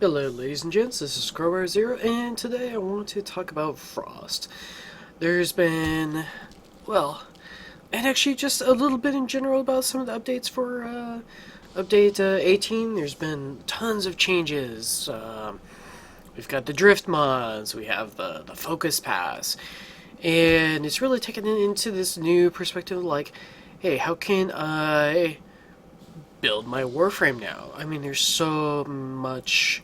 Hello ladies and gents, this is Crowbar Zero, and today I want to talk about Frost. There's been, well, and actually just a little bit in general about some of the updates for update 18. There's been tons of changes. We've got the drift mods, we have the focus pass, and it's really taken it into this new perspective like, hey, how can I build my Warframe now? I mean, there's so much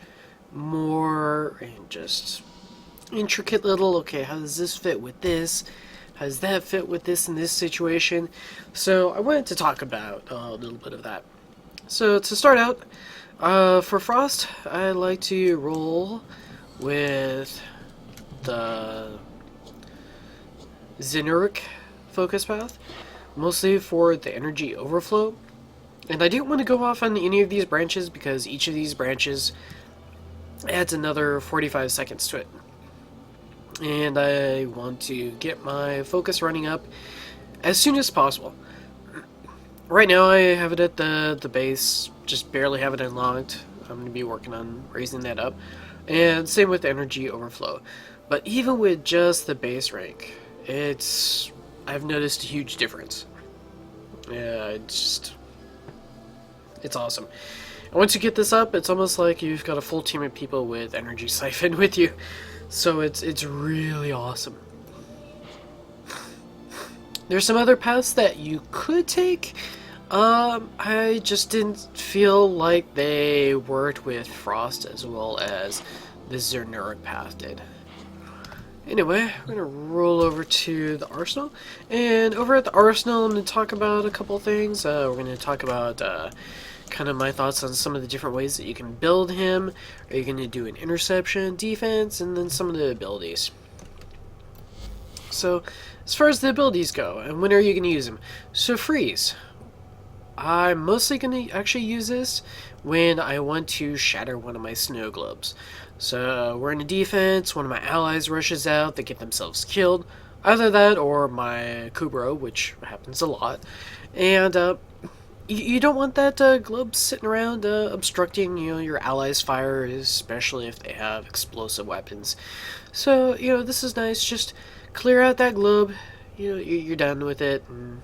more and just intricate little, okay, how does this fit with this? How does that fit with this in this situation? So I wanted to talk about a little bit of that. So to start out, for Frost, I like to roll with the Zenuric focus path, mostly for the energy overflow. And I didn't want to go off on any of these branches because each of these branches adds another 45 seconds to it. And I want to get my focus running up as soon as possible. Right now I have it at the base, just barely have it unlocked. I'm going to be working on raising that up. And same with energy overflow. But even with just the base rank, I've noticed a huge difference. Yeah, it's awesome. And once you get this up, it's almost like you've got a full team of people with energy siphon with you. So it's really awesome. There's some other paths that you could take. I just didn't feel like they worked with Frost as well as the Zenuric path did. Anyway, we're going to roll over to the Arsenal. And over at the Arsenal, I'm going to talk about a couple things. We're going to talk about kind of my thoughts on some of the different ways that you can build him. Are you going to do an interception, defense, and then some of the abilities. So, as far as the abilities go, and when are you going to use them? So, freeze. I'm mostly going to actually use this when I want to shatter one of my snow globes. So, we're in a defense, one of my allies rushes out, they get themselves killed. Either that or my Kubro, which happens a lot. And, you don't want that globe sitting around obstructing, your allies' fire, especially if they have explosive weapons. So, this is nice. Just clear out that globe. You're done with it. And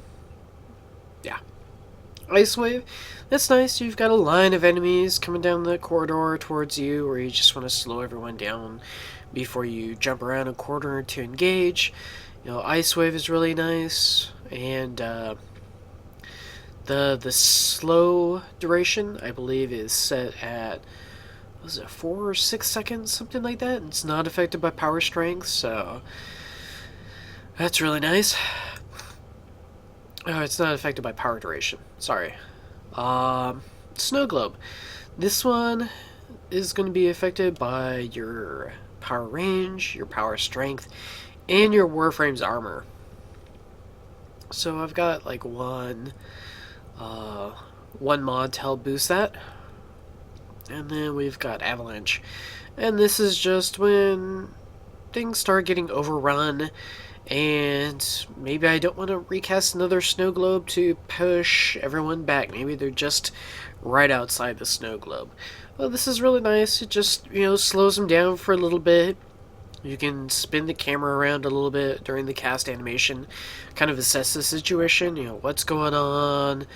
yeah. Ice Wave. That's nice. You've got a line of enemies coming down the corridor towards you, or you just want to slow everyone down before you jump around a corner to engage. Ice Wave is really nice. And, the slow duration, I believe, is set at, was it 4 or 6 seconds, something like that? It's not affected by power strength, so that's really nice. Oh, it's not affected by power duration. Sorry. Snow Globe. This one is going to be affected by your power range, your power strength, and your Warframe's armor. So I've got like one mod to help boost that. And then we've got Avalanche. And this is just when things start getting overrun and maybe I don't want to recast another snow globe to push everyone back. Maybe they're just right outside the snow globe. Well, this is really nice. It just, slows them down for a little bit. You can spin the camera around a little bit during the cast animation, kind of assess the situation, what's going on,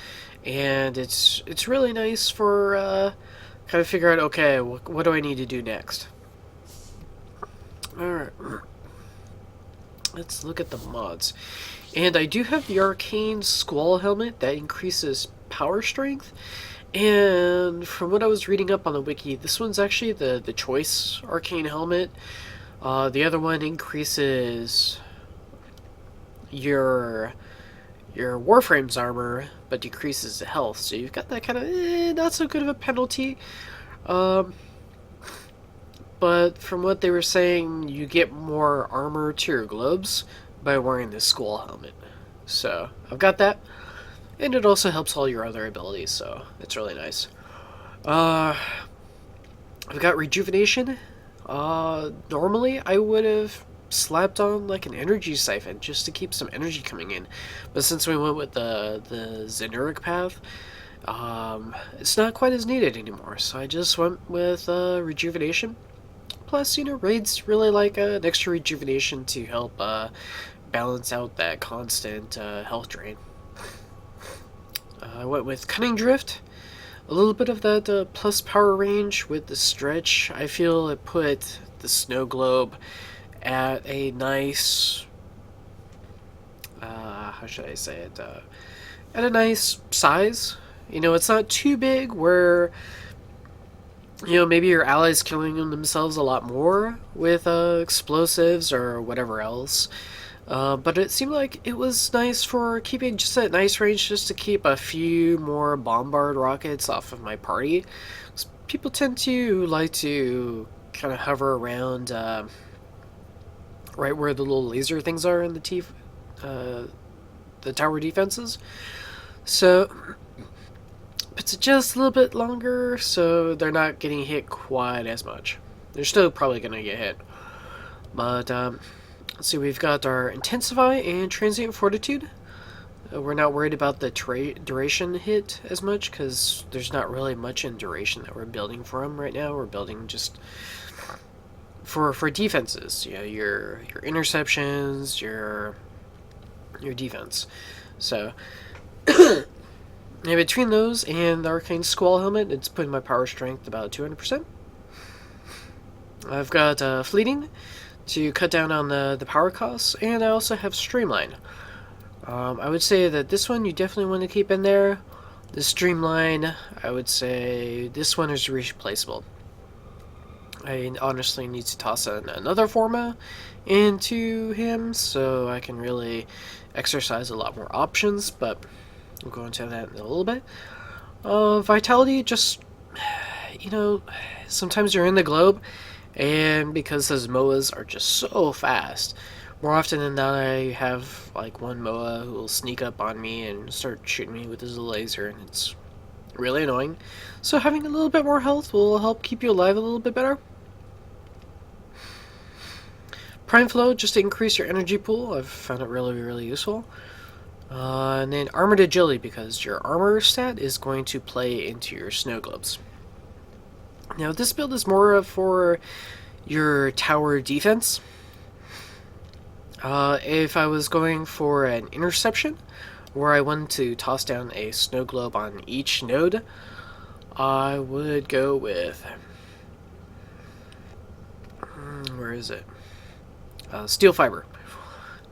and it's really nice for kind of figure out, okay, what do I need to do next? Alright, let's look at the mods. And I do have the Arcane Squall helmet that increases power strength, and from what I was reading up on the wiki, this one's actually the choice Arcane helmet. The other one increases your Warframe's armor, but decreases the health. So you've got that kind of not so good of a penalty. But from what they were saying, you get more armor to your globes by wearing this Squall helmet. So I've got that, and it also helps all your other abilities. So it's really nice. I've got Rejuvenation. Normally I would have slapped on like an energy siphon just to keep some energy coming in, but since we went with the Zenuric path, It's not quite as needed anymore, so I just went with rejuvenation. Plus, raids really like an extra rejuvenation to help balance out that constant health drain. I went with cunning drift. A little bit of that plus power range with the stretch. I feel it put the snow globe at a nice, how should I say it, at a nice size. It's not too big where, maybe your allies killing themselves a lot more with explosives or whatever else. But it seemed like it was nice for keeping just at nice range, just to keep a few more bombard rockets off of my party. People tend to like to kind of hover around right where the little laser things are in the tower defenses. So puts it just a little bit longer, so they're not getting hit quite as much. They're still probably going to get hit. But, let's see, we've got our Intensify and Transient Fortitude. We're not worried about the duration hit as much, because there's not really much in duration that we're building for them right now. We're building just for defenses. Your interceptions, your defense. So... And between those and the Arcane Squall Helmet, it's putting my power strength about 200%. I've got Fleeting to cut down on the power costs, and I also have Streamline. I would say that this one you definitely want to keep in there. The Streamline, I would say this one is replaceable. I honestly need to toss in another forma into him so I can really exercise a lot more options, but we'll go into that in a little bit. Vitality, just, sometimes you're in the globe, and because those MOAs are just so fast, more often than not I have like one MOA who will sneak up on me and start shooting me with his laser, and it's really annoying. So having a little bit more health will help keep you alive a little bit better. Prime Flow, just to increase your energy pool. I've found it really, really useful. And then Armored Agility, because your armor stat is going to play into your snow globes. Now, this build is more for your tower defense. If I was going for an interception, where I wanted to toss down a snow globe on each node, I would go with... where is it? Steel Fiber.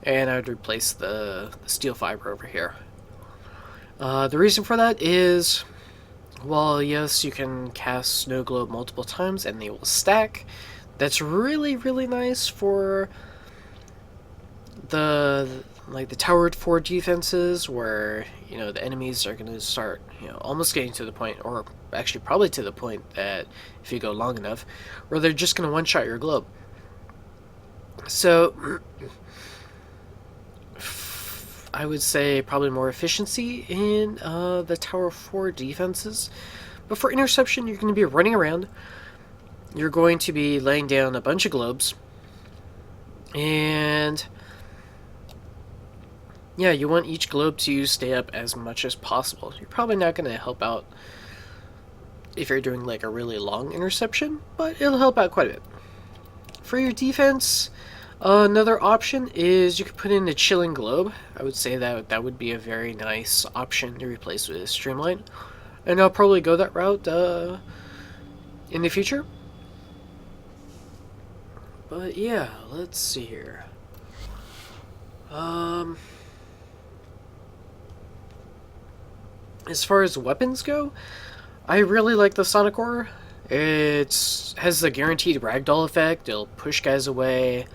And I would replace the steel fiber over here. The reason for that is, well, yes, you can cast Snow Globe multiple times and they will stack. That's really, really nice for the Tower 4 defenses, where, the enemies are going to start, almost getting to the point, or actually probably to the point that if you go long enough, where they're just going to one-shot your globe. So... I would say probably more efficiency in the Tower 4 defenses. But for interception, you're going to be running around. You're going to be laying down a bunch of globes. And yeah, you want each globe to stay up as much as possible. You're probably not going to help out if you're doing like a really long interception, but it'll help out quite a bit. For your defense... another option is you could put in a Chilling Globe. I would say that would be a very nice option to replace with Streamline. And I'll probably go that route in the future. But yeah, let's see here. As far as weapons go, I really like the Sonic Ore. It has the guaranteed ragdoll effect. It'll push guys away.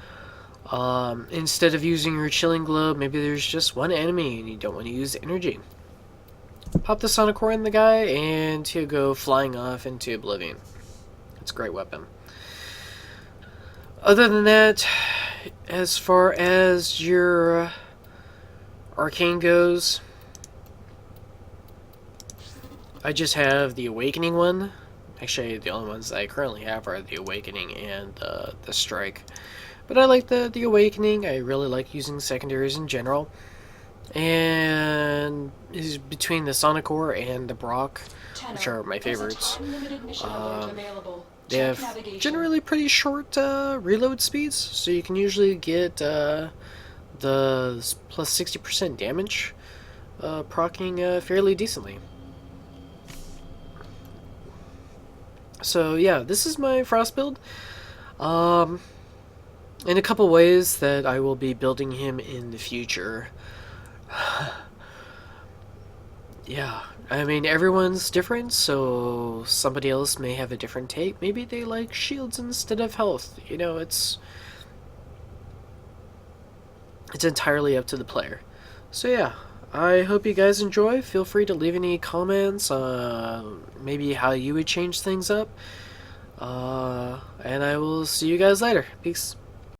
Instead of using your Chilling Globe, maybe there's just one enemy and you don't want to use energy. Pop the Sonic Core in the guy and he'll go flying off into oblivion. It's a great weapon. Other than that, as far as your arcane goes, I just have the Awakening one. Actually, the only ones that I currently have are the Awakening and the Strike. But I like the Awakening. I really like using secondaries in general. and is between the Sonic Ore and the Brock, which are my There's a favorites. time-limited mission alert available. They Check have navigation. generally pretty short reload speeds, so you can usually get the plus 60% damage proccing fairly decently. So yeah, this is my Frost build. In a couple ways that I will be building him in the future. Yeah, I mean, everyone's different, so somebody else may have a different take. Maybe they like shields instead of health. You know, it's entirely up to the player. So yeah, I hope you guys enjoy. Feel free to leave any comments, maybe how you would change things up. And I will see you guys later. Peace.